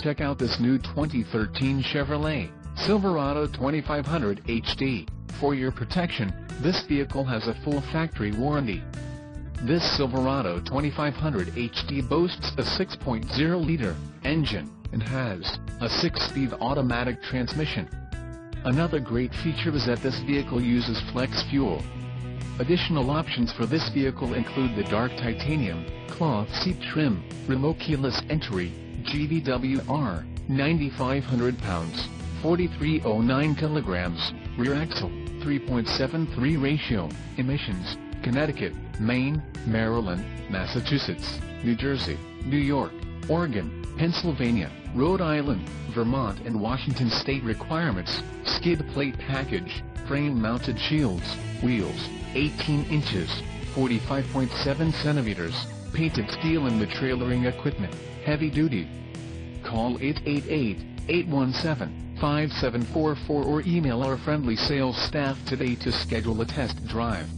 check out this new 2013 Chevrolet Silverado 2500HD. For your protection, this vehicle has a full factory warranty. This Silverado 2500HD boasts a 6.0-liter engine and has a 6-speed automatic transmission. Another great feature is that this vehicle uses flex fuel. Additional options for this vehicle include the dark titanium cloth seat trim, remote keyless entry, GVWR, 9,500 pounds, 4,309 kilograms, rear axle, 3.73 ratio, emissions, Connecticut, Maine, Maryland, Massachusetts, New Jersey, New York, Oregon, Pennsylvania, Rhode Island, Vermont and Washington state requirements, skid plate package, frame-mounted shields, wheels, 18 inches, 45.7 centimeters, painted steel and the trailering equipment, heavy duty. Call 888-817-5744 or email our friendly sales staff today to schedule a test drive.